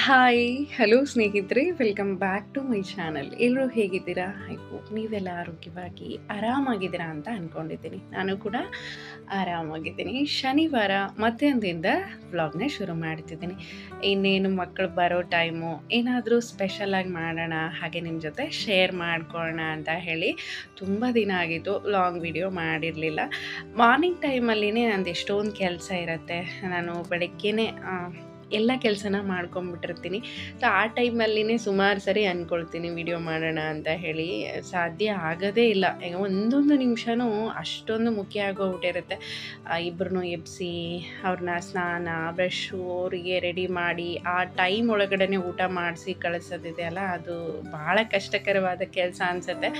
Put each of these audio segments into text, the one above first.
Hi hello ಸ್ನೇಹಿತರೆ, welcome back to my channel. ಎಲ್ಲರೂ ಹೇಗಿದ್ದೀರಾ? ಐ ಹೋಪ್ ನೀವೆಲ್ಲ ಆರೋಗ್ಯವಾಗಿ ಆರಾಮಾಗಿದ್ದೀರಾ ಅಂತ ಅಂದ್ಕೊಂಡಿದ್ದೀನಿ. ನಾನು ಕೂಡ ಆರಾಮಾಗಿದ್ದೀನಿ. ಶನಿವಾರ ಮಧ್ಯಾಹ್ನದಿಂದ ವ್ಲಾಗ್ನ ಶುರು ಮಾಡ್ತಿದ್ದೀನಿ. ಇನ್ನೇನು ಮಕ್ಕಳು ಬರೋ ಟೈಮು, ಏನಾದರೂ ಸ್ಪೆಷಲಾಗಿ ಮಾಡೋಣ, ಹಾಗೆ ನಿಮ್ಮ ಜೊತೆ ಶೇರ್ ಮಾಡ್ಕೊಳ್ಳೋಣ ಅಂತ ಹೇಳಿ ತುಂಬ ದಿನ ಆಗಿತ್ತು ಲಾಂಗ್ ವಿಡಿಯೋ ಮಾಡಿರಲಿಲ್ಲ. ಮಾರ್ನಿಂಗ್ ಟೈಮಲ್ಲಿನೇ ನಂದು ಎಷ್ಟೊಂದು ಕೆಲಸ ಇರುತ್ತೆ. ನಾನು ಬೆಳಗ್ಗೆನೇ ಎಲ್ಲ ಕೆಲಸನ ಮಾಡ್ಕೊಂಬಿಟ್ಟಿರ್ತೀನಿ. ಸೊ ಆ ಟೈಮಲ್ಲಿನೇ ಸುಮಾರು ಸರಿ ಅಂದ್ಕೊಳ್ತೀನಿ ವಿಡಿಯೋ ಮಾಡೋಣ ಅಂತ ಹೇಳಿ. ಸಾಧ್ಯ ಆಗೋದೇ ಇಲ್ಲ. ಈಗ ಒಂದೊಂದು ನಿಮಿಷನೂ ಅಷ್ಟೊಂದು ಮುಖ್ಯ ಆಗೋಗ್ಬಿಟ್ಟಿರುತ್ತೆ. ಇಬ್ಬರನ್ನೂ ಎಬ್ಬಿಸಿ ಅವ್ರನ್ನ ಸ್ನಾನ ಬ್ರಷು ಅವರಿಗೆ ರೆಡಿ ಮಾಡಿ ಆ ಟೈಮ್ ಒಳಗಡೆ ಊಟ ಮಾಡಿಸಿ ಕಳಿಸೋದಿದೆಯಲ್ಲ, ಅದು ಭಾಳ ಕಷ್ಟಕರವಾದ ಕೆಲಸ ಅನಿಸುತ್ತೆ.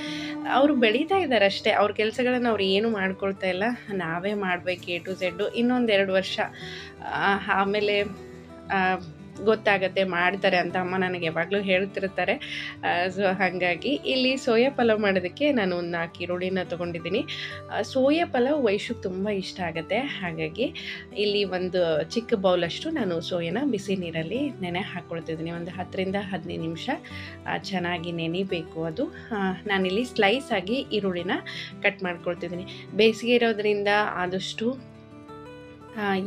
ಅವರು ಬೆಳೀತಾ ಇದ್ದಾರೆ ಅಷ್ಟೇ. ಅವ್ರ ಕೆಲಸಗಳನ್ನು ಅವ್ರು ಏನು ಮಾಡ್ಕೊಳ್ತಾ ಇಲ್ಲ, ನಾವೇ ಮಾಡಬೇಕು ಎ ಟು ಝೆಡ್ಡು. ಇನ್ನೊಂದೆರಡು ವರ್ಷ ಆಮೇಲೆ ಗೊತ್ತಾಗತ್ತೆ ಮಾಡ್ತಾರೆ ಅಂತ ಅಮ್ಮ ನನಗೆ ಯಾವಾಗಲೂ ಹೇಳ್ತಿರ್ತಾರೆ. ಸೊ ಹಾಗಾಗಿ ಇಲ್ಲಿ ಸೋಯಾ ಪಲಾವ್ ಮಾಡೋದಕ್ಕೆ ನಾನು ಒಂದು 4 ಈರುಳ್ಳಿನ ತೊಗೊಂಡಿದ್ದೀನಿ. ಸೋಯಾ ಪಲಾವ್ ವೈಶುಗೆ ತುಂಬ ಇಷ್ಟ ಆಗುತ್ತೆ. ಹಾಗಾಗಿ ಇಲ್ಲಿ ಒಂದು ಚಿಕ್ಕ ಬೌಲಷ್ಟು ನಾನು ಸೋಯಾನ ಬಿಸಿ ನೀರಲ್ಲಿ ನೆನೆ ಹಾಕ್ಕೊಳ್ತಿದ್ದೀನಿ. ಒಂದು 10ರಿಂದ 15 ನಿಮಿಷ ಚೆನ್ನಾಗಿ ನೆನಿಬೇಕು ಅದು. ನಾನಿಲ್ಲಿ ಸ್ಲೈಸ್ ಆಗಿ ಈರುಳ್ಳಿನ ಕಟ್ ಮಾಡ್ಕೊಳ್ತಿದ್ದೀನಿ. ಬೇಸಿಗೆ ಇರೋದ್ರಿಂದ ಆದಷ್ಟು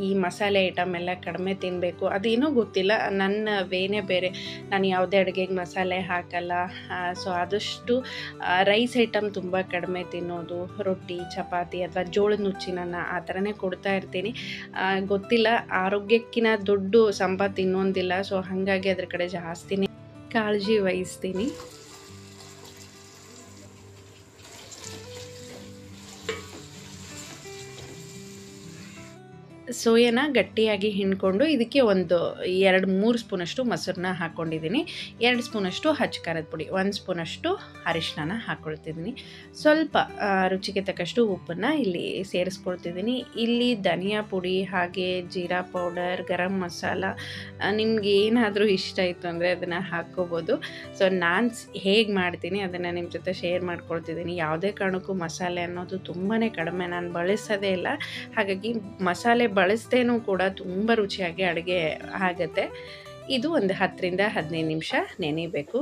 ಈ ಮಸಾಲೆ ಐಟಮ್ ಎಲ್ಲ ಕಡಿಮೆ ತಿನ್ನಬೇಕು. ಅದೇನೋ ಗೊತ್ತಿಲ್ಲ, ನನ್ನ ವೇನೇ ಬೇರೆ. ನಾನು ಯಾವುದೇ ಅಡುಗೆಗೆ ಮಸಾಲೆ ಹಾಕಲ್ಲ. ಸೊ ಆದಷ್ಟು ರೈಸ್ ಐಟಮ್ ತುಂಬ ಕಡಿಮೆ ತಿನ್ನೋದು. ರೊಟ್ಟಿ ಚಪಾತಿ ಅಥವಾ ಜೋಳದ ನುಚ್ಚಿನನ್ನ ಆ ಥರನೇ ಕೊಡ್ತಾ ಇರ್ತೀನಿ. ಗೊತ್ತಿಲ್ಲ, ಆರೋಗ್ಯಕ್ಕಿಂತ ದೊಡ್ಡ ಸಂಪತ್ತು ಇನ್ನೊಂದಿಲ್ಲ. ಸೊ ಹಾಗಾಗಿ ಅದ್ರ ಕಡೆ ಜಾಸ್ತಿನೇ ಕಾಳಜಿ ವಹಿಸ್ತೀನಿ. ಸೋಯಾನ ಗಟ್ಟಿಯಾಗಿ ಹಿಂಡ್ಕೊಂಡು ಇದಕ್ಕೆ ಒಂದು 2-3 ಸ್ಪೂನಷ್ಟು ಮೊಸರನ್ನ ಹಾಕ್ಕೊಂಡಿದ್ದೀನಿ. 2 ಸ್ಪೂನಷ್ಟು ಹಚ್ಚ ಖಾರದ ಪುಡಿ, 1 ಸ್ಪೂನಷ್ಟು ಅರಿಶಿನ ಹಾಕ್ಕೊಳ್ತಿದ್ದೀನಿ. ಸ್ವಲ್ಪ ರುಚಿಗೆ ತಕ್ಕಷ್ಟು ಉಪ್ಪನ್ನು ಇಲ್ಲಿ ಸೇರಿಸ್ಕೊಳ್ತಿದ್ದೀನಿ. ಇಲ್ಲಿ ಧನಿಯಾ ಪುಡಿ ಹಾಗೆ ಜೀರಾ ಪೌಡರ್, ಗರಂ ಮಸಾಲ, ನಿಮ್ಗೆ ಏನಾದರೂ ಇಷ್ಟ ಇತ್ತು ಅಂದರೆ ಅದನ್ನು ಹಾಕ್ಕೋಬೋದು. ಸೊ ನಾನು ಹೇಗೆ ಮಾಡ್ತೀನಿ ಅದನ್ನು ನಿಮ್ಮ ಜೊತೆ ಶೇರ್ ಮಾಡ್ಕೊಳ್ತಿದ್ದೀನಿ. ಯಾವುದೇ ಕಾರಣಕ್ಕೂ ಮಸಾಲೆ ಅನ್ನೋದು ತುಂಬಾ ಕಡಿಮೆ, ನಾನು ಬಳಸೋದೇ ಇಲ್ಲ. ಹಾಗಾಗಿ ಮಸಾಲೆ ಬಳಸ್ದೇನೂ ಕೂಡ ತುಂಬ ರುಚಿಯಾಗಿ ಅಡುಗೆ ಆಗುತ್ತೆ. ಇದು ಒಂದು 10ರಿಂದ 15 ನಿಮಿಷ ನೆನೆಯಬೇಕು.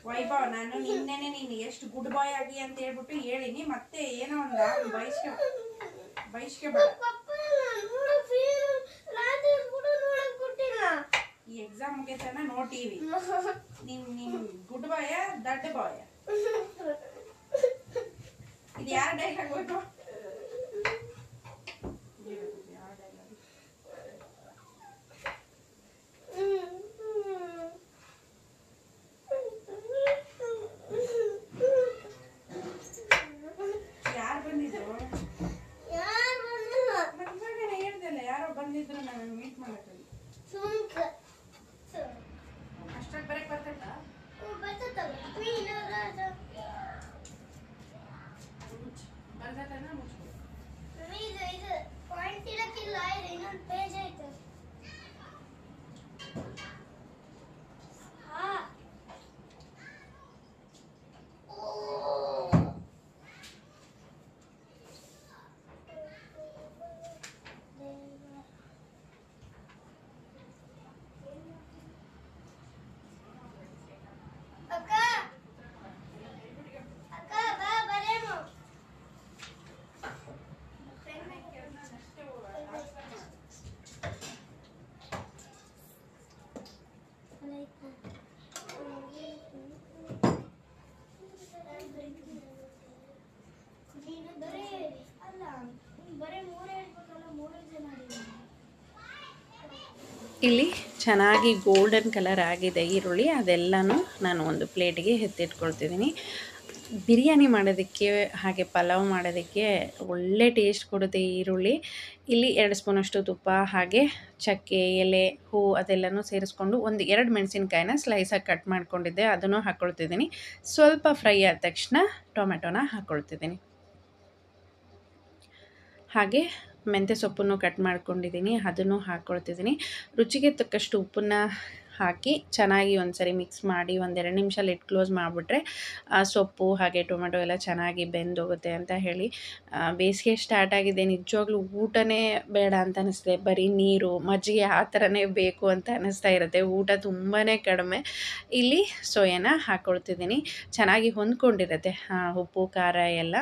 ವೈಭವ್, ನಾನು ನಿನ್ನೆನೆ ನೀನು ಎಷ್ಟು ಗುಡ್ ಬಾಯ್ ಆಗಿ ಅಂತ ಹೇಳ್ಬಿಟ್ಟು ಹೇಳಿನಿ, ಮತ್ತೆ ಏನೋ ಒಂದು ಬೈಸ್ಕೆ ಈ ಎಕ್ಸಾಮ್ ಮುಗಿತನ ನೋಡ್ತೀವಿ. ನಿಮ್ ಗುಡ್ ಬಾಯ ದಡ್ಡ ಬಾಯ, ಇದು ಯಾರ ಡೈಲಾಗ್ ಬೇಕು? ಯಾರು ಬಂದಿದ್ರು? ಯಾರೋ ಬಂದಿದ್ರು ನಾನು ಮೀಟ್ ಮಾಡಕ್ಕೆ. ಅಷ್ಟಾಗಿ ಬರಕ್ ಬರ್ತೈತ? ಬರ್ತೈತನ ಮುಚ್ಕೊ. ಇಲ್ಲಿ ಚೆನ್ನಾಗಿ ಗೋಲ್ಡನ್ ಕಲರ್ ಆಗಿದೆ ಈರುಳ್ಳಿ. ಅದೆಲ್ಲನೂ ನಾನು ಒಂದು ಪ್ಲೇಟಿಗೆ ಎತ್ತಿಟ್ಕೊಳ್ತಿದ್ದೀನಿ. ಬಿರಿಯಾನಿ ಮಾಡೋದಕ್ಕೆ ಹಾಗೆ ಪಲಾವ್ ಮಾಡೋದಕ್ಕೆ ಒಳ್ಳೆ ಟೇಸ್ಟ್ ಕೊಡುತ್ತೆ ಈ ಈರುಳ್ಳಿ. ಇಲ್ಲಿ 2 ಸ್ಪೂನಷ್ಟು ತುಪ್ಪ ಹಾಗೆ ಚಕ್ಕೆ ಎಲೆ ಹೂವು ಅದೆಲ್ಲನೂ ಸೇರಿಸ್ಕೊಂಡು ಒಂದು 2 ಮೆಣಸಿನ್ಕಾಯಿನ ಸ್ಲೈಸಾಗಿ ಕಟ್ ಮಾಡ್ಕೊಂಡಿದ್ದೆ, ಅದನ್ನು ಹಾಕ್ಕೊಳ್ತಿದ್ದೀನಿ. ಸ್ವಲ್ಪ ಫ್ರೈ ಆದ ತಕ್ಷಣ ಟೊಮೆಟೊನ ಹಾಕ್ಕೊಳ್ತಿದ್ದೀನಿ. ಹಾಗೆ ಮೆಂತ್ಯ ಸೊಪ್ಪನ್ನು ಕಟ್ ಮಾಡ್ಕೊಂಡಿದ್ದೀನಿ, ಅದನ್ನು ಹಾಕ್ಕೊಳ್ತಿದ್ದೀನಿ. ರುಚಿಗೆ ತಕ್ಕಷ್ಟು ಉಪ್ಪನ್ನು ಹಾಕಿ ಚೆನ್ನಾಗಿ ಒಂದ್ಸರಿ ಮಿಕ್ಸ್ ಮಾಡಿ 1-2 ನಿಮಿಷ ಲಿಡ್ ಕ್ಲೋಸ್ ಮಾಡಿಬಿಟ್ರೆ ಸೊಪ್ಪು ಹಾಗೆ ಟೊಮೆಟೊ ಎಲ್ಲ ಚೆನ್ನಾಗಿ ಬೆಂದೋಗುತ್ತೆ ಅಂತ ಹೇಳಿ. ಬೇಸಿಗೆ ಸ್ಟಾರ್ಟ್ ಆಗಿದೆ, ನಿಜವಾಗ್ಲೂ ಊಟನೇ ಬೇಡ ಅಂತ ಅನಿಸ್ತಿದೆ. ಬರೀ ನೀರು ಮಜ್ಜಿಗೆ ಆ ಥರನೇ ಬೇಕು ಅಂತ ಅನ್ನಿಸ್ತಾ ಇರುತ್ತೆ. ಊಟ ತುಂಬಾ ಕಡಿಮೆ. ಇಲ್ಲಿ ಸೋಯಾನ ಹಾಕ್ಕೊಳ್ತಿದ್ದೀನಿ. ಚೆನ್ನಾಗಿ ಹೊಂದ್ಕೊಂಡಿರುತ್ತೆ ಉಪ್ಪು ಖಾರ ಎಲ್ಲ.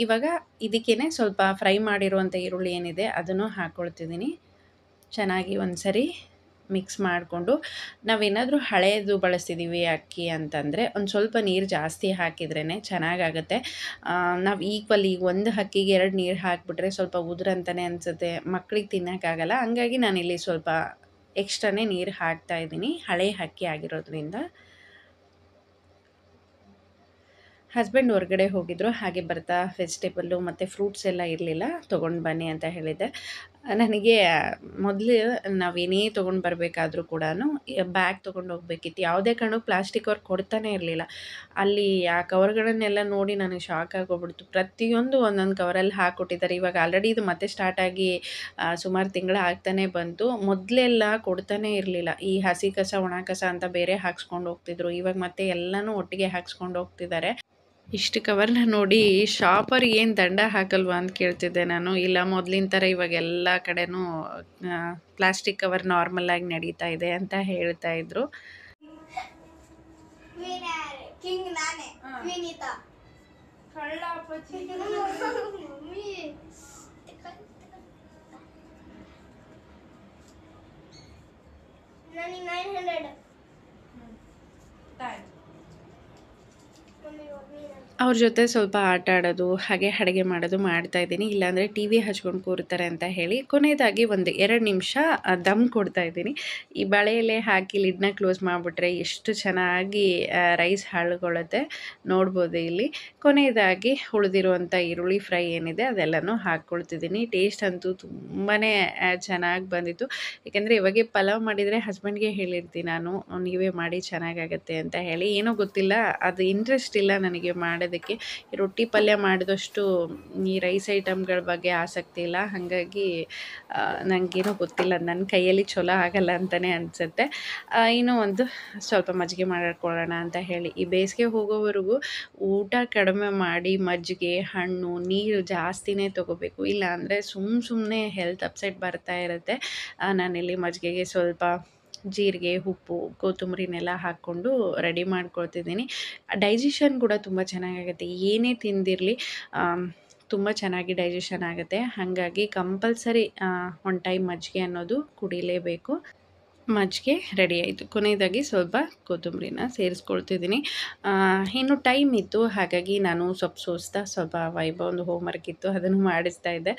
ಇವಾಗ ಇದಕ್ಕೇ ಸ್ವಲ್ಪ ಫ್ರೈ ಮಾಡಿರುವಂಥ ಈರುಳ್ಳಿ ಏನಿದೆ ಅದನ್ನು ಹಾಕ್ಕೊಳ್ತಿದ್ದೀನಿ. ಚೆನ್ನಾಗಿ ಒಂದ್ಸರಿ ಮಿಕ್ಸ್ ಮಾಡಿಕೊಂಡು, ನಾವೇನಾದರೂ ಹಳೆಯದು ಬಳಸ್ತಿದ್ದೀವಿ ಅಕ್ಕಿ ಅಂತಂದರೆ ಒಂದು ಸ್ವಲ್ಪ ನೀರು ಜಾಸ್ತಿ ಹಾಕಿದ್ರೇ ಚೆನ್ನಾಗಾಗುತ್ತೆ. ನಾವು ಈಕ್ವಲ್ ಈಗ ಒಂದು ಅಕ್ಕಿಗೆ 2 ನೀರು ಹಾಕಿಬಿಟ್ರೆ ಸ್ವಲ್ಪ ಉದುರಂತಲೇ ಅನಿಸುತ್ತೆ, ಮಕ್ಳಿಗೆ ತಿನ್ನೋಕ್ಕಾಗಲ್ಲ. ಹಂಗಾಗಿ ನಾನಿಲ್ಲಿ ಸ್ವಲ್ಪ ಎಕ್ಸ್ಟ್ರಾನೇ ನೀರು ಹಾಕ್ತಾಯಿದ್ದೀನಿ, ಹಳೆ ಅಕ್ಕಿ ಆಗಿರೋದ್ರಿಂದ. ಹಸ್ಬೆಂಡ್ ಹೊರಗಡೆ ಹೋಗಿದ್ರು, ಹಾಗೆ ಬರ್ತಾ ವೆಜಿಟೇಬಲ್ಲು ಮತ್ತು ಫ್ರೂಟ್ಸ್ ಎಲ್ಲ ಇರಲಿಲ್ಲ, ತೊಗೊಂಡು ಬನ್ನಿ ಅಂತ ಹೇಳಿದ್ದೆ. ನನಗೆ ಮೊದಲು ನಾವೇನೇ ತೊಗೊಂಡು ಬರಬೇಕಾದ್ರೂ ಕೂಡ ಬ್ಯಾಗ್ ತೊಗೊಂಡು ಹೋಗ್ಬೇಕಿತ್ತು. ಯಾವುದೇ ಕಾರಣಕ್ಕೂ ಪ್ಲಾಸ್ಟಿಕ್ ಕವರ್ ಕೊಡ್ತಾನೆ ಇರಲಿಲ್ಲ. ಅಲ್ಲಿ ಆ ಕವರ್ಗಳನ್ನೆಲ್ಲ ನೋಡಿ ನನಗೆ ಶಾಕ್ ಆಗೋಗ್ಬಿಡ್ತು. ಪ್ರತಿಯೊಂದು ಒಂದೊಂದು ಕವರಲ್ಲಿ ಹಾಕ್ಕೊಟ್ಟಿದ್ದಾರೆ. ಇವಾಗ ಆಲ್ರೆಡಿ ಇದು ಮತ್ತೆ ಸ್ಟಾರ್ಟ್ ಆಗಿ ಸುಮಾರು ತಿಂಗಳು ಆಗ್ತಾನೆ ಬಂತು. ಮೊದಲೆಲ್ಲ ಕೊಡ್ತಾನೆ ಇರಲಿಲ್ಲ. ಈ ಹಸಿ ಕಸ ಒಣ ಕಸ ಅಂತ ಬೇರೆ ಹಾಕ್ಸ್ಕೊಂಡು ಹೋಗ್ತಿದ್ರು. ಇವಾಗ ಮತ್ತೆ ಎಲ್ಲನೂ ಒಟ್ಟಿಗೆ ಹಾಕ್ಸ್ಕೊಂಡು ಹೋಗ್ತಿದ್ದಾರೆ. ಇಷ್ಟು ಕವರ್ನ ನೋಡಿ ಶಾಪರ್ ಏನು ದಂಡ ಹಾಕಲ್ವಾ ಅಂತ ಕೇಳ್ತಿದ್ದೆ ನಾನು. ಇಲ್ಲ, ಮೊದಲಿನ ಥರ ಇವಾಗ ಎಲ್ಲ ಕಡೆನೂ ಪ್ಲಾಸ್ಟಿಕ್ ಕವರ್ ನಾರ್ಮಲಾಗಿ ನಡೀತಾ ಇದೆ ಅಂತ ಹೇಳ್ತಾ ಇದ್ರು. ಅವ್ರ ಜೊತೆ ಸ್ವಲ್ಪ ಆಟ ಆಡೋದು ಹಾಗೆ ಅಡುಗೆ ಮಾಡೋದು ಮಾಡ್ತಾಯಿದ್ದೀನಿ. ಇಲ್ಲಾಂದರೆ ಟಿ ವಿ ಹಚ್ಕೊಂಡು ಕೂರ್ತಾರೆ ಅಂತ ಹೇಳಿ ಕೊನೆಯದಾಗಿ 1-2 ನಿಮಿಷ ದಮ್ ಕೊಡ್ತಾಯಿದ್ದೀನಿ. ಈ ಬಾಳೆ ಎಲೆ ಹಾಕಿ ಲಿಡ್ನ ಕ್ಲೋಸ್ ಮಾಡಿಬಿಟ್ರೆ ಎಷ್ಟು ಚೆನ್ನಾಗಿ ರೈಸ್ ಹಾಳ್ಕೊಳ್ಳುತ್ತೆ ನೋಡ್ಬೋದು. ಇಲ್ಲಿ ಕೊನೆಯದಾಗಿ ಉಳಿದಿರುವಂಥ ಈರುಳ್ಳಿ ಫ್ರೈ ಏನಿದೆ ಅದೆಲ್ಲನೂ ಹಾಕ್ಕೊಳ್ತಿದ್ದೀನಿ. ಟೇಸ್ಟ್ ಅಂತೂ ತುಂಬಾ ಚೆನ್ನಾಗಿ ಬಂದಿತ್ತು. ಏಕೆಂದರೆ ಇವಾಗೆ ಪಲಾವ್ ಮಾಡಿದರೆ ಹಸ್ಬೆಂಡ್ಗೆ ಹೇಳಿರ್ತೀನಿ ನಾನು, ನೀವೇ ಮಾಡಿ ಚೆನ್ನಾಗಾಗತ್ತೆ ಅಂತ ಹೇಳಿ. ಏನೋ ಗೊತ್ತಿಲ್ಲ, ಅದು ಇಂಟ್ರೆಸ್ಟ್ ಇಲ್ಲ ನನಗೆ ಮಾಡೋದಕ್ಕೆ. ಈ ರೊಟ್ಟಿ ಪಲ್ಯ ಮಾಡಿದಷ್ಟು ಈ ರೈಸ್ ಐಟಮ್ಗಳ ಬಗ್ಗೆ ಆಸಕ್ತಿ ಇಲ್ಲ. ಹಾಗಾಗಿ ನನಗೇನೋ ಗೊತ್ತಿಲ್ಲ, ನನ್ನ ಕೈಯಲ್ಲಿ ಚಲೋ ಆಗಲ್ಲ ಅಂತಲೇ ಅನಿಸುತ್ತೆ. ಇನ್ನೂ ಒಂದು ಸ್ವಲ್ಪ ಮಜ್ಜಿಗೆ ಮಾಡ್ಕೊಳ್ಳೋಣ ಅಂತ ಹೇಳಿ ಈ ಬೇಸಿಗೆ ಹೋಗೋವರೆಗೂ ಊಟ ಕಡಿಮೆ ಮಾಡಿ ಮಜ್ಜಿಗೆ, ಹಣ್ಣು, ನೀರು ಜಾಸ್ತಿನೇ ತೊಗೋಬೇಕು. ಇಲ್ಲಾಂದರೆ ಸುಮ್ಮನೆ ಹೆಲ್ತ್ ಅಪ್ಸೆಟ್ ಬರ್ತಾ ಇರುತ್ತೆ. ನಾನಿಲ್ಲಿ ಮಜ್ಜಿಗೆಗೆ ಸ್ವಲ್ಪ ಜೀರಿಗೆ, ಉಪ್ಪು, ಕೊತ್ತಂಬರಿನೆಲ್ಲ ಹಾಕ್ಕೊಂಡು ರೆಡಿ ಮಾಡ್ಕೊಳ್ತಿದ್ದೀನಿ. ಡೈಜೆಷನ್ ಕೂಡ ತುಂಬ ಚೆನ್ನಾಗಾಗುತ್ತೆ. ಏನೇ ತಿಂದಿರಲಿ ತುಂಬ ಚೆನ್ನಾಗಿ ಡೈಜೆಷನ್ ಆಗುತ್ತೆ. ಹಾಗಾಗಿ ಕಂಪಲ್ಸರಿ ಒನ್ ಟೈಮ್ ಮಜ್ಜಿಗೆ ಅನ್ನೋದು ಕುಡಿಲೇಬೇಕು. ಮಜ್ಜಿಗೆ ರೆಡಿ ಆಯಿತು. ಕೊನೆಯದಾಗಿ ಸ್ವಲ್ಪ ಕೊತ್ತಂಬರಿನ ಸೇರಿಸ್ಕೊಳ್ತಿದ್ದೀನಿ. ಇನ್ನು ಟೈಮ್ ಇತ್ತು, ಹಾಗಾಗಿ ನಾನು ಸ್ವಲ್ಪ ವೈಭವಂದು ಹೋಮ್ವರ್ಕ್ ಇತ್ತು, ಅದನ್ನು ಮಾಡಿಸ್ತಾ ಇದ್ದೆ.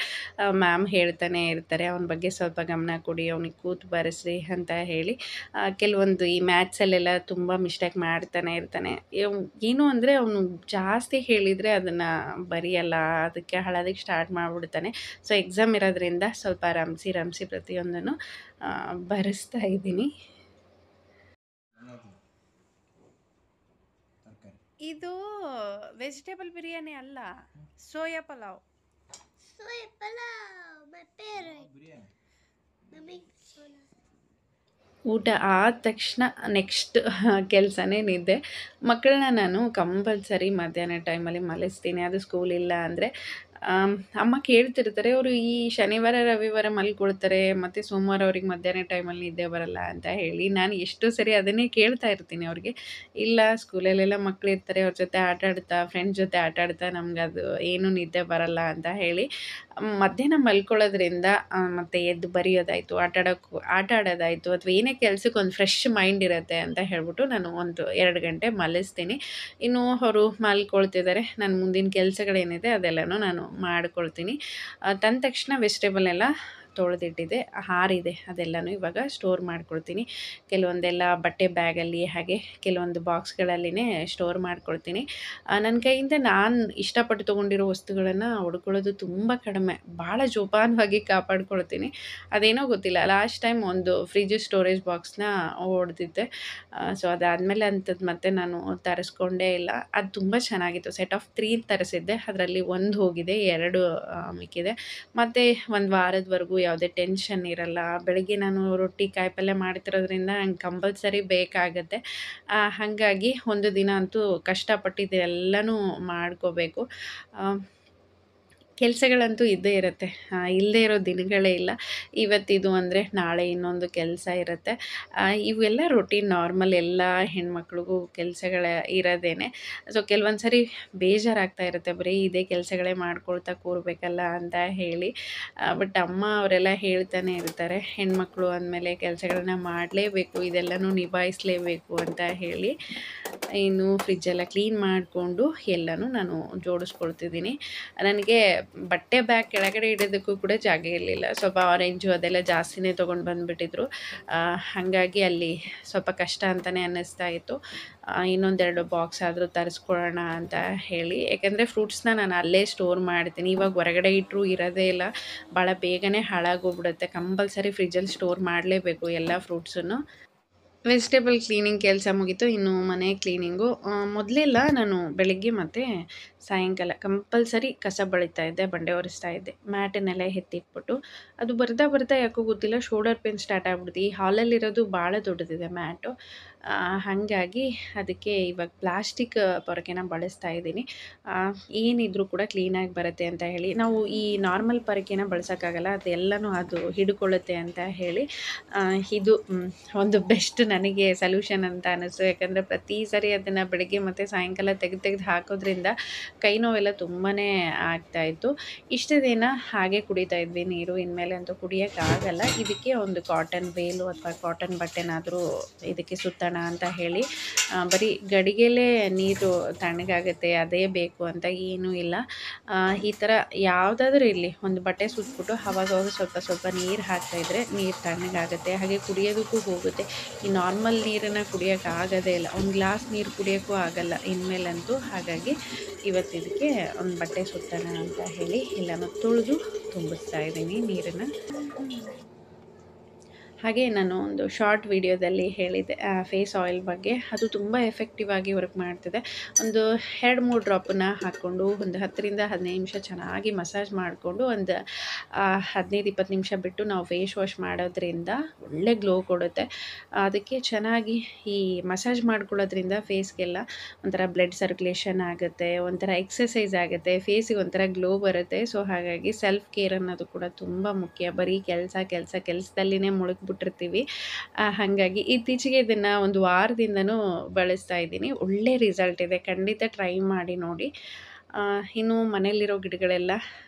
ಮ್ಯಾಮ್ ಹೇಳ್ತಾನೆ ಇರ್ತಾರೆ, ಅವನ ಬಗ್ಗೆ ಸ್ವಲ್ಪ ಗಮನ ಕೊಡಿ, ಅವನಿಗೆ ಕೂತು ಬರೆಸ್ರಿ ಅಂತ ಹೇಳಿ. ಕೆಲವೊಂದು ಈ ಮ್ಯಾಥ್ಸಲ್ಲೆಲ್ಲ ತುಂಬ ಮಿಸ್ಟೇಕ್ ಮಾಡ್ತಾನೆ ಇರ್ತಾನೆ. ಏನು ಅಂದರೆ ಅವನು ಜಾಸ್ತಿ ಹೇಳಿದರೆ ಅದನ್ನು ಬರೆಯಲ್ಲ, ಅದಕ್ಕೆ ಹಳೋದಕ್ಕೆ ಸ್ಟಾರ್ಟ್ ಮಾಡಿಬಿಡ್ತಾನೆ. ಸೊ ಎಕ್ಸಾಮ್ ಇರೋದ್ರಿಂದ ಸ್ವಲ್ಪ ರಮಿಸಿ ಪ್ರತಿಯೊಂದನ್ನು ಬರೆಸ್ತಾ ಇದ್ದೀನಿ. ಇದು ವೆಜಿಟೇಬಲ್ ಬಿರಿಯಾನಿ ಅಲ್ಲ, ಸೋಯಾ ಪಲಾವ್. ಊಟ ಆದ ತಕ್ಷಣ ನೆಕ್ಸ್ಟ್ ಕೆಲಸನೇ ನಿದ್ದೆ. ಮಕ್ಕಳನ್ನ ನಾನು ಕಂಪಲ್ಸರಿ ಮಧ್ಯಾಹ್ನ ಟೈಮಲ್ಲಿ ಮಲಗಿಸ್ತೀನಿ. ಅದು ಸ್ಕೂಲ್ ಇಲ್ಲ ಅಂದರೆ ಅಮ್ಮ ಕೇಳ್ತಿರ್ತಾರೆ, ಅವರು ಈ ಶನಿವಾರ ರವಿವಾರ ಮಲ್ಕೊಳ್ತಾರೆ, ಮತ್ತು ಸೋಮವಾರ ಅವ್ರಿಗೆ ಮಧ್ಯಾಹ್ನ ಟೈಮಲ್ಲಿ ನಿದ್ದೆ ಬರಲ್ಲ ಅಂತ ಹೇಳಿ. ನಾನು ಎಷ್ಟೋ ಸರಿ ಅದನ್ನೇ ಕೇಳ್ತಾ ಇರ್ತೀನಿ ಅವ್ರಿಗೆ. ಇಲ್ಲ, ಸ್ಕೂಲಲ್ಲೆಲ್ಲ ಮಕ್ಕಳಿರ್ತಾರೆ, ಅವ್ರ ಜೊತೆ ಆಟ ಆಡ್ತಾ, ಫ್ರೆಂಡ್ಸ್ ಜೊತೆ ಆಟ ಆಡ್ತಾ ನಮ್ಗೆ ಅದು ಏನೂ ನಿದ್ದೆ ಬರಲ್ಲ ಅಂತ ಹೇಳಿ ಮಧ್ಯಾಹ್ನ ಮಲ್ಕೊಳ್ಳೋದ್ರಿಂದ ಮತ್ತು ಎದ್ದು ಬರೆಯೋದಾಯಿತು, ಆಟ ಆಡೋದಾಯಿತು, ಅಥವಾ ಏನೇ ಕೆಲಸಕ್ಕೆ ಒಂದು ಫ್ರೆಶ್ ಮೈಂಡ್ ಇರುತ್ತೆ ಅಂತ ಹೇಳ್ಬಿಟ್ಟು ನಾನು 1-2 ಗಂಟೆ ಮಲಗಿಸ್ತೀನಿ. ಇನ್ನು ಅವರು ಮಲ್ಕೊಳ್ತಿದ್ದಾರೆ, ನನ್ನ ಮುಂದಿನ ಕೆಲಸಗಳೇನಿದೆ ಅದೆಲ್ಲನೂ ನಾನು ಮಾಡ್ಕೊಳ್ತೀನಿ. ತಂದ ತಕ್ಷಣ ವೆಜಿಟೇಬಲ್ ಎಲ್ಲ ತೊಳೆದಿಟ್ಟಿದೆ, ಹಾರಿದೆ, ಅದೆಲ್ಲನೂ ಇವಾಗ ಸ್ಟೋರ್ ಮಾಡ್ಕೊಳ್ತೀನಿ. ಕೆಲವೊಂದೆಲ್ಲ ಬಟ್ಟೆ ಬ್ಯಾಗಲ್ಲಿ, ಹಾಗೆ ಕೆಲವೊಂದು ಬಾಕ್ಸ್ಗಳಲ್ಲಿನೇ ಸ್ಟೋರ್ ಮಾಡ್ಕೊಳ್ತೀನಿ. ನನ್ನ ಕೈಯಿಂದ ನಾನು ಇಷ್ಟಪಟ್ಟು ತೊಗೊಂಡಿರೋ ವಸ್ತುಗಳನ್ನು ಹುಡ್ಕೊಳ್ಳೋದು ತುಂಬ ಕಡಿಮೆ, ಭಾಳ ಜೋಪಾನವಾಗಿ ಕಾಪಾಡ್ಕೊಳ್ತೀನಿ. ಅದೇನೋ ಗೊತ್ತಿಲ್ಲ, ಲಾಸ್ಟ್ ಟೈಮ್ ಒಂದು ಫ್ರಿಜ್ ಸ್ಟೋರೇಜ್ ಬಾಕ್ಸ್ನ ಹೊಡೆದಿದ್ದೆ. ಸೊ ಅದಾದಮೇಲೆ ಅಂಥದ್ದು ಮತ್ತೆ ನಾನು ತರಿಸ್ಕೊಂಡೇ ಇಲ್ಲ. ಅದು ತುಂಬ ಚೆನ್ನಾಗಿತ್ತು. ಸೆಟ್ ಆಫ್ 3 ತರಿಸಿದ್ದೆ, ಅದರಲ್ಲಿ 1 ಹೋಗಿದೆ, 2 ಮಿಕ್ಕಿದೆ. ಮತ್ತು 1 ವಾರದವರೆಗೂ ಯಾವುದೇ ಟೆನ್ಷನ್ ಇರಲ್ಲ. ಬೆಳಗ್ಗೆ ನಾನು ರೊಟ್ಟಿ ಕಾಯಿ ಪಲ್ಯ ಮಾಡ್ತಿರೋದ್ರಿಂದ ನಂಗೆ ಕಂಪಲ್ಸರಿ ಬೇಕಾಗುತ್ತೆ. ಹಾಗಾಗಿ ಒಂದು ದಿನ ಅಂತೂ ಕಷ್ಟಪಟ್ಟು ಇದೆಲ್ಲನೂ ಮಾಡ್ಕೋಬೇಕು. ಕೆಲಸಗಳಂತೂ ಇದ್ದೇ ಇರುತ್ತೆ. ಇಲ್ಲದೇ ಇರೋ ದಿನಗಳೇ ಇಲ್ಲ. ಇವತ್ತಿದು ಅಂದರೆ ನಾಳೆ ಇನ್ನೊಂದು ಕೆಲಸ ಇರುತ್ತೆ. ಇವೆಲ್ಲ ರೊಟೀನ್ ನಾರ್ಮಲ್ ಎಲ್ಲ ಹೆಣ್ಮಕ್ಳಿಗೂ ಕೆಲಸಗಳ ಇರೋದೇನೆ. ಸೊ ಕೆಲವೊಂದು ಸರಿ ಬೇಜಾರಾಗ್ತಾ ಇರುತ್ತೆ, ಬರೀ ಇದೇ ಕೆಲಸಗಳೇ ಮಾಡ್ಕೊಳ್ತಾ ಕೂರಬೇಕಲ್ಲ ಅಂತ ಹೇಳಿ. ಬಟ್ ಅಮ್ಮ ಅವರೆಲ್ಲ ಹೇಳ್ತಾನೆ ಇರ್ತಾರೆ, ಹೆಣ್ಮಕ್ಳು ಅಂದಮೇಲೆ ಕೆಲಸಗಳನ್ನ ಮಾಡಲೇಬೇಕು, ಇದೆಲ್ಲನೂ ನಿಭಾಯಿಸಲೇಬೇಕು ಅಂತ ಹೇಳಿ. ಇನ್ನು ಫ್ರಿಜ್ಜೆಲ್ಲ ಕ್ಲೀನ್ ಮಾಡಿಕೊಂಡು ಎಲ್ಲನೂ ನಾನು ಜೋಡಿಸ್ಕೊಳ್ತಿದ್ದೀನಿ. ನನಗೆ ಬಟ್ಟೆ ಬ್ಯಾಗ್ ಕೆಳಗಡೆ ಇಡೋದಕ್ಕೂ ಕೂಡ ಜಾಗ ಇರಲಿಲ್ಲ. ಸ್ವಲ್ಪ ಆರೆಂಜು ಅದೆಲ್ಲ ಜಾಸ್ತಿನೇ ತೊಗೊಂಡು ಬಂದುಬಿಟ್ಟಿದ್ರು. ಹಾಗಾಗಿ ಅಲ್ಲಿ ಸ್ವಲ್ಪ ಕಷ್ಟ ಅಂತಲೇ ಅನ್ನಿಸ್ತಾ ಇತ್ತು. ಇನ್ನೊಂದೆರಡು ಬಾಕ್ಸ್ ಆದರೂ ತರಿಸ್ಕೊಳ್ಳೋಣ ಅಂತ ಹೇಳಿ. ಯಾಕೆಂದರೆ ಫ್ರೂಟ್ಸ್ನ ನಾನು ಅಲ್ಲೇ ಸ್ಟೋರ್ ಮಾಡ್ತೀನಿ. ಇವಾಗ ಹೊರಗಡೆ ಇಟ್ಟರು ಇರೋದೇ ಇಲ್ಲ, ಭಾಳ ಬೇಗನೆ ಹಾಳಾಗೋಗ್ಬಿಡುತ್ತೆ. ಕಂಪಲ್ಸರಿ ಫ್ರಿಜ್ಜಲ್ಲಿ ಸ್ಟೋರ್ ಮಾಡಲೇಬೇಕು ಎಲ್ಲ ಫ್ರೂಟ್ಸನ್ನು. ವೆಜಿಟೇಬಲ್ ಕ್ಲೀನಿಂಗ್ ಕೆಲಸ ಮುಗೀತು. ಇನ್ನು ಮನೆ ಕ್ಲೀನಿಂಗು. ಮೊದಲೆಲ್ಲ ನಾನು ಬೆಳಗ್ಗೆ ಮತ್ತು ಸಾಯಂಕಾಲ ಕಂಪಲ್ಸರಿ ಕಸ ಬಳಿತಾ ಇದ್ದೆ, ಬಂಡೆ ಒರೆಸ್ತಾ ಇದ್ದೆ. ಮ್ಯಾಟನ್ನೆಲ್ಲ ಎತ್ತಿಟ್ಬಿಟ್ಟು ಅದು ಬರ್ತಾ ಯಾಕೋ ಗೊತ್ತಿಲ್ಲ ಶೋಲ್ಡರ್ ಪೇನ್ ಸ್ಟಾರ್ಟ್ ಆಗ್ಬಿಡ್ತು. ಈ ಹಾಲಲ್ಲಿರೋದು ಭಾಳ ದೊಡ್ಡದಿದೆ ಮ್ಯಾಟು. ಹಾಗಾಗಿ ಅದಕ್ಕೆ ಇವಾಗ ಪ್ಲಾಸ್ಟಿಕ್ ಪೊರಕೆನ ಬಳಸ್ತಾ ಇದ್ದೀನಿ. ಏನಿದ್ರೂ ಕೂಡ ಕ್ಲೀನಾಗಿ ಬರುತ್ತೆ ಅಂತ ಹೇಳಿ. ನಾವು ಈ ನಾರ್ಮಲ್ ಪೊರಕೆನ ಬಳಸೋಕ್ಕಾಗಲ್ಲ, ಅದೆಲ್ಲನೂ ಅದು ಹಿಡ್ಕೊಳ್ಳುತ್ತೆ ಅಂತ ಹೇಳಿ ಇದು ಒಂದು ಬೆಸ್ಟ್ ನನಗೆ ಸೊಲ್ಯೂಷನ್ ಅಂತ ಅನ್ನಿಸ್ತು. ಯಾಕಂದರೆ ಪ್ರತಿ ಸರಿ ಅದನ್ನು ಬೆಳಗ್ಗೆ ಮತ್ತು ಸಾಯಂಕಾಲ ತೆಗೆದು ಹಾಕೋದ್ರಿಂದ ಕೈ ನೋವೆಲ್ಲ ತುಂಬಾ ಆಗ್ತಾಯಿತ್ತು. ಇಷ್ಟು ದಿನ ಹಾಗೆ ಕುಡಿತಾ ಇದ್ವಿ ನೀರು. ಇನ್ಮೇಲೆ ಅಂತೂ ಕುಡಿಯೋಕ್ಕಾಗಲ್ಲ. ಇದಕ್ಕೆ ಒಂದು ಕಾಟನ್ ವೇಲು ಅಥವಾ ಕಾಟನ್ ಬಟ್ಟೆನಾದರೂ ಇದಕ್ಕೆ ಸುತ್ತೋಣ ಅಂತ ಹೇಳಿ. ಬರೀ ಗಡಿಗೆಲೇ ನೀರು ತಣ್ಣಗಾಗುತ್ತೆ ಅದೇ ಬೇಕು ಅಂತ ಏನೂ ಇಲ್ಲ. ಈ ಥರ ಯಾವುದಾದ್ರೂ ಇರಲಿ, ಒಂದು ಬಟ್ಟೆ ಸುತ್ಬಿಟ್ಟು ಅವಾಗವಾಗ ಸ್ವಲ್ಪ ನೀರು ಹಾಕ್ತಾಯಿದ್ರೆ ನೀರು ತಣ್ಣಗಾಗುತ್ತೆ. ಹಾಗೆ ಕುಡಿಯೋದಕ್ಕೂ ಹೋಗುತ್ತೆ. ಈ ನಾರ್ಮಲ್ ನೀರನ್ನು ಕುಡಿಯೋಕ್ಕಾಗೋದೇ ಇಲ್ಲ, ಒಂದು ಗ್ಲಾಸ್ ನೀರು ಕುಡಿಯೋಕ್ಕೂ ಆಗಲ್ಲ ಇನ್ಮೇಲಂತೂ. ಹಾಗಾಗಿ ಇವತ್ತು ಇದಕ್ಕೆ ಒಂದು ಬಟ್ಟೆ ಸುತ್ತೋಣ ಅಂತ ಹೇಳಿ ಎಲ್ಲನೂ ತೊಳೆದು ತುಂಬಿಸ್ತಾ ಇದ್ದೀನಿ ನೀರನ್ನು. ಹಾಗೆ ನಾನು ಒಂದು ಶಾರ್ಟ್ ವಿಡಿಯೋದಲ್ಲಿ ಹೇಳಿದ್ದೆ ಫೇಸ್ ಆಯಿಲ್ ಬಗ್ಗೆ. ಅದು ತುಂಬ ಎಫೆಕ್ಟಿವ್ ಆಗಿ ವರ್ಕ್ ಮಾಡ್ತಿದೆ. ಒಂದು 2-3 ಡ್ರಾಪನ್ನು ಹಾಕ್ಕೊಂಡು ಒಂದು 10ರಿಂದ 15 ನಿಮಿಷ ಚೆನ್ನಾಗಿ ಮಸಾಜ್ ಮಾಡಿಕೊಂಡು ಒಂದು 15-20 ನಿಮಿಷ ಬಿಟ್ಟು ನಾವು ಫೇಸ್ ವಾಶ್ ಮಾಡೋದ್ರಿಂದ ಒಳ್ಳೆ ಗ್ಲೋ ಕೊಡುತ್ತೆ. ಅದಕ್ಕೆ ಚೆನ್ನಾಗಿ ಈ ಮಸಾಜ್ ಮಾಡ್ಕೊಳ್ಳೋದ್ರಿಂದ ಫೇಸ್ಗೆಲ್ಲ ಒಂಥರ ಬ್ಲಡ್ ಸರ್ಕ್ಯುಲೇಷನ್ ಆಗುತ್ತೆ, ಒಂಥರ ಎಕ್ಸಸೈಸ್ ಆಗುತ್ತೆ, ಫೇಸಿಗೆ ಒಂಥರ ಗ್ಲೋ ಬರುತ್ತೆ. ಸೊ ಹಾಗಾಗಿ ಸೆಲ್ಫ್ ಕೇರ್ ಅನ್ನೋದು ಕೂಡ ತುಂಬ ಮುಖ್ಯ. ಬರೀ ಕೆಲಸದಲ್ಲಿನೇ ಮುಳುಗ್ಬಿಟ್ಟಿರ್ತೀವಿ. ಹಾಗಾಗಿ ಇತ್ತೀಚೆಗೆ ಇದನ್ನು ಒಂದು ವಾರದಿಂದನೂ ಬಳಸ್ತಾ ಇದ್ದೀನಿ. ಒಳ್ಳೆ ರಿಸಲ್ಟ್ ಇದೆ, ಖಂಡಿತ ಟ್ರೈ ಮಾಡಿ ನೋಡಿ. ಇನ್ನು ಮನೇಲಿರೋ ಗಿಡಗಳೆಲ್ಲ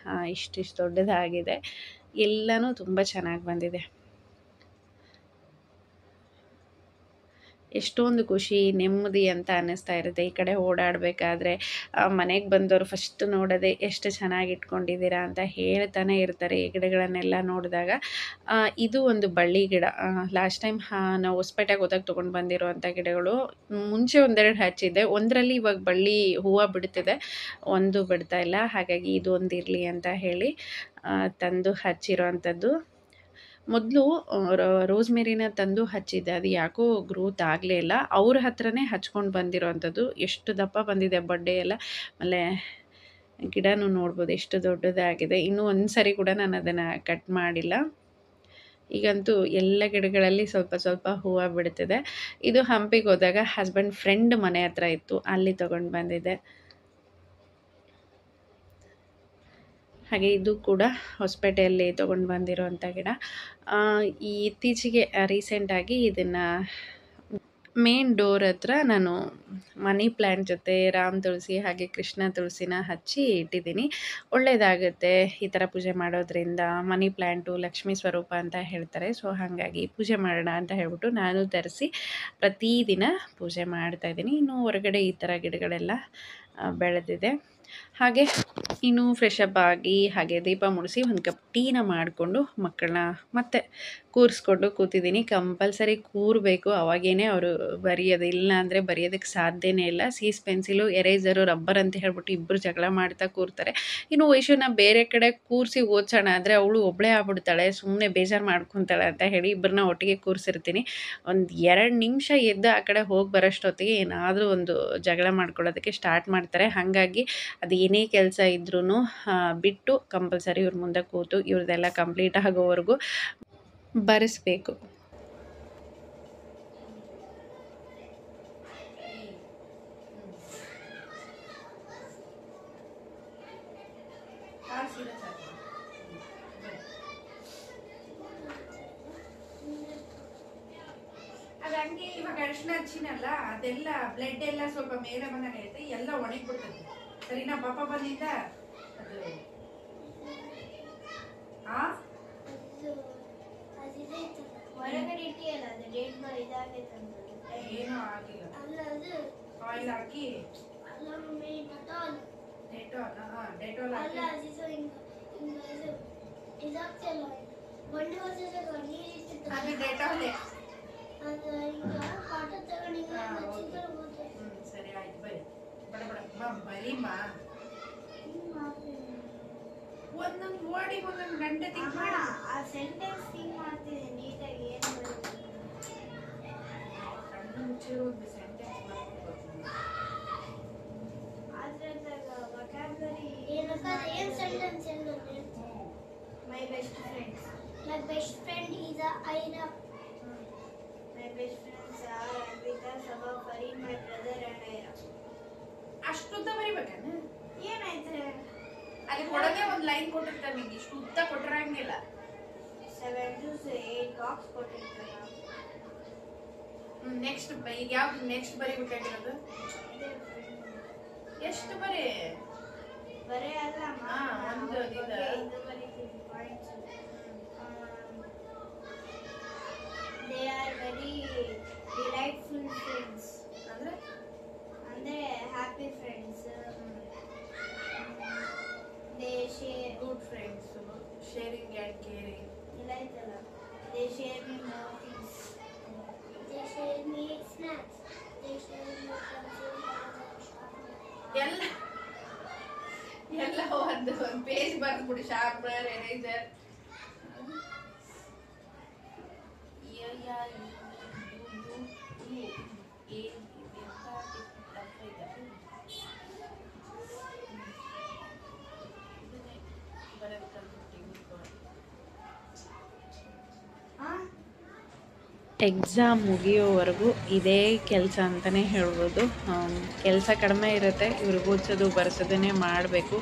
ಇಷ್ಟಿಷ್ಟು ದೊಡ್ಡದಾಗಿದೆ, ಎಲ್ಲನೂ ತುಂಬ ಚೆನ್ನಾಗಿ ಬಂದಿದೆ. ಎಷ್ಟೊಂದು ಖುಷಿ ನೆಮ್ಮದಿ ಅಂತ ಅನ್ನಿಸ್ತಾ ಇರುತ್ತೆ ಈ ಕಡೆ ಓಡಾಡಬೇಕಾದ್ರೆ. ಮನೆಗೆ ಬಂದವರು ಫಸ್ಟ್ ನೋಡೋದೆ ಎಷ್ಟು ಚೆನ್ನಾಗಿ ಇಟ್ಕೊಂಡಿದ್ದೀರಾ ಅಂತ ಹೇಳ್ತಾನೆ ಇರ್ತಾರೆ ಈ ಗಿಡಗಳನ್ನೆಲ್ಲ ನೋಡಿದಾಗ. ಇದು ಒಂದು ಬಳ್ಳಿ ಗಿಡ. ಲಾಸ್ಟ್ ಟೈಮ್ ನಾವು ಹೊಸಪೇಟೆಗೆ ಹೋದಾಗ ತೊಗೊಂಡು ಬಂದಿರೋವಂಥ ಗಿಡಗಳು. ಮುಂಚೆ ಒಂದೆರಡು ಹಚ್ಚಿದ್ದೆ, ಒಂದರಲ್ಲಿ ಇವಾಗ ಬಳ್ಳಿ ಹೂವು ಬಿಡ್ತಿದೆ, ಒಂದು ಬಿಡ್ತಾ ಇಲ್ಲ. ಹಾಗಾಗಿ ಇದು ಒಂದು ಇರಲಿ ಅಂತ ಹೇಳಿ ತಂದು ಹಚ್ಚಿರೋ ಅಂಥದ್ದು. ಮೊದಲು ರೋಸ್ಮೇರಿನ ತಂದು ಹಚ್ಚಿದ್ದೆ, ಅದು ಯಾಕೋ ಗ್ರೋತ್ ಆಗಲೇ ಇಲ್ಲ. ಅವ್ರ ಹತ್ರನೇ ಹಚ್ಕೊಂಡು ಬಂದಿರೋವಂಥದ್ದು. ಎಷ್ಟು ದಪ್ಪ ಬಂದಿದೆ ಬಡ್ಡೆ ಎಲ್ಲ. ಆಮೇಲೆ ಗಿಡನೂ ನೋಡ್ಬೋದು ಎಷ್ಟು ದೊಡ್ಡದಾಗಿದೆ. ಇನ್ನೂ ಒಂದು ಸರಿ ಕೂಡ ನಾನು ಅದನ್ನು ಕಟ್ ಮಾಡಿಲ್ಲ. ಈಗಂತೂ ಎಲ್ಲ ಗಿಡಗಳಲ್ಲಿ ಸ್ವಲ್ಪ ಹೂವು ಬಿಡ್ತಿದೆ. ಇದು ಹಂಪಿಗೆ ಹೋದಾಗ ಹಸ್ಬೆಂಡ್ ಫ್ರೆಂಡ್ ಮನೆ ಹತ್ರ ಇತ್ತು, ಅಲ್ಲಿ ತೊಗೊಂಡು ಬಂದಿದ್ದೆ. ಹಾಗೆ ಇದು ಕೂಡ ಹೊಸಪೇಟೆಯಲ್ಲಿ ತೊಗೊಂಡು ಬಂದಿರೋವಂಥ ಗಿಡ. ಈ ಇತ್ತೀಚೆಗೆ ರೀಸೆಂಟಾಗಿ ಇದನ್ನು ಮೇನ್ ಡೋರ್ ಹತ್ರ ನಾನು ಮನಿ ಪ್ಲ್ಯಾಂಟ್ ಜೊತೆ ರಾಮ್ ತುಳಸಿ ಹಾಗೆ ಕೃಷ್ಣ ತುಳಸಿನ ಹಚ್ಚಿ ಇಟ್ಟಿದ್ದೀನಿ. ಒಳ್ಳೆಯದಾಗುತ್ತೆ ಈ ಥರ ಪೂಜೆ ಮಾಡೋದ್ರಿಂದ. ಮನಿ ಪ್ಲ್ಯಾಂಟು ಲಕ್ಷ್ಮೀ ಸ್ವರೂಪ ಅಂತ ಹೇಳ್ತಾರೆ. ಸೊ ಹಾಗಾಗಿ ಪೂಜೆ ಮಾಡೋಣ ಅಂತ ಹೇಳ್ಬಿಟ್ಟು ನಾನು ತರಿಸಿ ಪ್ರತಿದಿನ ಪೂಜೆ ಮಾಡ್ತಾಯಿದ್ದೀನಿ. ಇನ್ನು ಹೊರಗಡೆ ಈ ಥರ ಗಿಡಗಳೆಲ್ಲ ಬೆಳೆದಿದೆ. ಹಾಗೆ ಇನ್ನು ಫ್ರೆಶ್ ಅಪ್ ಆಗಿ ಹಾಗೆ ದೀಪ ಮುಡಿಸಿ ಒಂದು ಕಪ್ ಟೀನ ಮಾಡಿಕೊಂಡು ಮಕ್ಕಳನ್ನ ಮತ್ತೆ ಕೂರಿಸ್ಕೊಂಡು ಕೂತಿದ್ದೀನಿ. ಕಂಪಲ್ಸರಿ ಕೂರಬೇಕು, ಅವಾಗೇನೆ ಅವರು ಬರೆಯೋದು, ಇಲ್ಲ ಅಂದರೆ ಬರೆಯೋದಕ್ಕೆ ಸಾಧ್ಯನೇ ಇಲ್ಲ. ಸೀಸ್ ಪೆನ್ಸಿಲು ಎರೇಸರು ರಬ್ಬರ್ ಅಂತ ಹೇಳ್ಬಿಟ್ಟು ಇಬ್ಬರು ಜಗಳ ಮಾಡ್ತಾ ಕೂರ್ತಾರೆ. ಇನ್ನು ವೈಶುನ ಬೇರೆ ಕಡೆ ಕೂರಿಸಿ ಓದಿಸೋಣ ಅಂದರೆ ಅವಳು ಒಬ್ಬಳೇ ಆಗ್ಬಿಡ್ತಾಳೆ, ಸುಮ್ಮನೆ ಬೇಜಾರು ಮಾಡ್ಕೊತಾಳೆ ಅಂತ ಹೇಳಿ ಇಬ್ಬರನ್ನ ಒಟ್ಟಿಗೆ ಕೂರಿಸಿರ್ತೀನಿ. ಒಂದು 2 ನಿಮಿಷ ಎದ್ದು ಆ ಕಡೆ ಹೋಗಿ ಬರೋಷ್ಟೊತ್ತಿಗೆ ಏನಾದರೂ ಒಂದು ಜಗಳ ಮಾಡ್ಕೊಳ್ಳೋದಕ್ಕೆ ಸ್ಟಾರ್ಟ್ ಮಾಡ್ತಾರೆ. ಹಾಗಾಗಿ ಅದು ಏನೇ ಕೆಲಸ ಇದ್ರೂ ಬಿಟ್ಟು ಕಂಪಲ್ಸರಿ ಇವ್ರ ಮುಂದೆ ಕೂತು ಇವ್ರದ್ದೆಲ್ಲ ಕಂಪ್ಲೀಟ್ ಆಗೋವರೆಗೂ ಬರೆಸ್ಬೇಕು. ಅದು ಹಂಗೆ ಇವಾಗ ಅರಿಶಿನ ಹಚ್ಚಿನಲ್ಲ, ಅದೆಲ್ಲ ಬ್ಲಡ್ ಎಲ್ಲ ಸ್ವಲ್ಪ ಮೇಲೆ ಬಂದಂಗೆ ಐತೆ, ಎಲ್ಲ ಒಣಗಿಬಿಡ್ತದೆ. ಸರಿನಾ ಪಾಪ ಬಂದಿದ್ದ ಅದು ಹೊರಗಡೆ ಇಟ್ಟಿಯಲ್ಲ, ಅದು ಡೇಟ್ ಬಾಯ್ ಇದಾಗೈತಂತ. ಏನೂ ಆಗಿಲ್ಲ. ಅಲ್ಲ ಅದು ಆಯಿಲ್ ಹಾಕಿ ಅಲ್ಲ ಮಮ್ಮಿ, ಡೆಟಾಲ್. ಡೆಟೋಲ್ ಅಲ್ಲ ಹಾಕಿ ಅದು ಹಿಂಗ ಇದು ಇದಾಗ್ತಿಲ್ಲ, ಬಂಡೆ ಹೊಸದಾಗ ನೀರು ಇಟ್ಟಿತ್ತು. ಅದು ಡೆಟಾಲೇ. ಅದು ಹಿಂಗ ಕಾಟ ತಗೊಂಡು ಹಿಂಗ ಹಚ್ಚಿದ್ರೆ ಹೋಗುತ್ತೆ. ಸರಿ ಆಯ್ತು, ಬರೀ ಬಡ ಬಡ ಬಾ ಬರೀಮ್ಮ. ಹಿಂಗ್ ಮಾಡ್ತೀನಿ. ಒಂದೊಂದು ವರ್ಡಿಗೆ ಒಂದೊಂದು ಗಂಟೆ ತಿಂಕ್ ಅಮ್ಮ, ಆ ಸೆಂಟೆನ್ಸ್ ಹಿಂಗ್ ಮಾಡ್ತೀನಿ ನೀಟಾಗಿ. ಏನು ಬರುತ್ತೆ ಕಣ್ಣು ಮುಚ್ಚಿರೋ ಒಂದು ಸೆಂಟೆನ್ಸ್ ಮಾಡ್ಕೊಡ್ಬೇಕು. ಅದ್ರದಾಗ ವೊಕ್ಯಾಬ್ಯುಲರಿ ಏನು ಸೆಂಟೆನ್ಸ್ ಎಲ್ಲ my best friends. My best friend is Aira. My best friends are Anvita, Saba, Fareen, my brother and Aira. ಅಷ್ಟುದ್ದ ಬರಿಬೇಕೇನು? ಏನಾಯ್ತು? ಅಲ್ಲಿ ಕೊಡೋದೇ ಒಂದು ಲೈನ್ ಕೊಟ್ಟಿರ್ತಾರೆ, ನಿಂಗೆ ಇಷ್ಟು ಉದ್ದ ಕೊಟ್ಟಿರಂಗಿಲ್ಲ. 7 to 8 ಬಾಕ್ಸ್ ಕೊಟ್ಟಿರ್ತಾರೆ. ನೆಕ್ಸ್ಟ್ ಈಗ ಯಾವ್ದು ನೆಕ್ಸ್ಟ್ ಬರಿಬೇಕಾಗಿರೋದು? ಎಷ್ಟು ಬರೀ ಬರೇ ಅಲ್ಲ ಹಾ, ಒಂದು ಇದು. ಇದು ಬರೀತೀನಿ points. They are very delightful friends. ಅಂದ್ರೆ ಅಂದ್ರೆ happy friends. They share good friends, sharing and caring. ಇಲ್ಲ ಐತಲ್ಲ, they share me more things. They share me snacks. They share me ಎಲ್ಲ ಒಂದು ಪೇಜ್ ಬರ್ದ್ಬಿಡಿ, ಶಾರ್ಪರ್, ಎರೇಸರ್. ಎಕ್ಸಾಮ್ ಮುಗಿಯೋವರೆಗೂ ಇದೇ ಕೆಲಸ ಅಂತಲೇ ಹೇಳ್ಬೋದು. ಕೆಲಸ ಕಡಿಮೆ ಇರುತ್ತೆ, ಇವ್ರಿಗೆ ಓದಿಸೋದು ಬರೆಸೋದನ್ನೇ ಮಾಡಬೇಕು.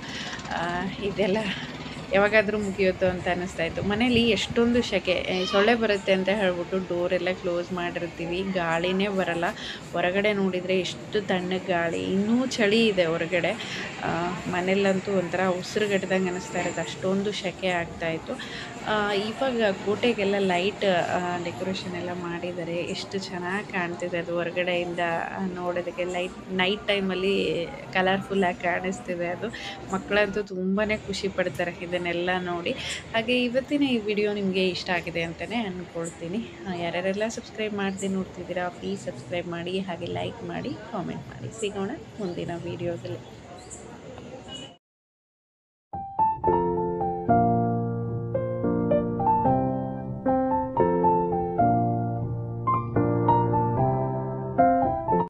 ಇದೆಲ್ಲ ಯಾವಾಗಾದರೂ ಮುಗಿಯುತ್ತೋ ಅಂತ ಅನ್ನಿಸ್ತಾಯಿತ್ತು. ಮನೇಲಿ ಎಷ್ಟೊಂದು ಸೆಕೆ, ಸೊಳ್ಳೆ ಬರುತ್ತೆ ಅಂತ ಹೇಳ್ಬಿಟ್ಟು ಡೋರೆಲ್ಲ ಕ್ಲೋಸ್ ಮಾಡಿರ್ತೀವಿ, ಗಾಳಿನೇ ಬರಲ್ಲ. ಹೊರಗಡೆ ನೋಡಿದರೆ ಎಷ್ಟು ತಣ್ಣಗೆ ಗಾಳಿ, ಇನ್ನೂ ಚಳಿ ಇದೆ ಹೊರಗಡೆ. ಮನೇಲಂತೂ ಒಂಥರ ಉಸಿರುಗಟ್ಟದಂಗೆ ಅನ್ನಿಸ್ತಾ ಇರುತ್ತೆ, ಅಷ್ಟೊಂದು ಸೆಕೆ ಆಗ್ತಾಯಿತ್ತು. ಇವಾಗ ಕೋಟೆಗೆಲ್ಲ ಲೈಟ್ ಡೆಕೋರೇಷನ್ ಎಲ್ಲ ಮಾಡಿದ್ದಾರೆ, ಎಷ್ಟು ಚೆನ್ನಾಗಿ ಕಾಣ್ತಿದೆ ಅದು ಹೊರಗಡೆಯಿಂದ ನೋಡೋದಕ್ಕೆ. ನೈಟ್ ಟೈಮಲ್ಲಿ ಕಲರ್ಫುಲ್ಲಾಗಿ ಕಾಣಿಸ್ತಿದೆ ಅದು. ಮಕ್ಕಳಂತೂ ತುಂಬಾ ಖುಷಿ ಪಡ್ತಾರೆ ಇದನ್ನೆಲ್ಲ ನೋಡಿ. ಹಾಗೆ ಇವತ್ತಿನ ಈ ವಿಡಿಯೋ ನಿಮಗೆ ಇಷ್ಟ ಆಗಿದೆ ಅಂತಲೇ ಅಂದ್ಕೊಳ್ತೀನಿ. ಯಾರ್ಯಾರೆಲ್ಲ ಸಬ್ಸ್ಕ್ರೈಬ್ ಮಾಡದೆ ನೋಡ್ತಿದ್ದೀರಾ ಪ್ಲೀಸ್ ಸಬ್ಸ್ಕ್ರೈಬ್ ಮಾಡಿ, ಹಾಗೆ ಲೈಕ್ ಮಾಡಿ, ಕಾಮೆಂಟ್ ಮಾಡಿ. ಸಿಗೋಣ ಮುಂದಿನ ವಿಡಿಯೋದಲ್ಲಿ.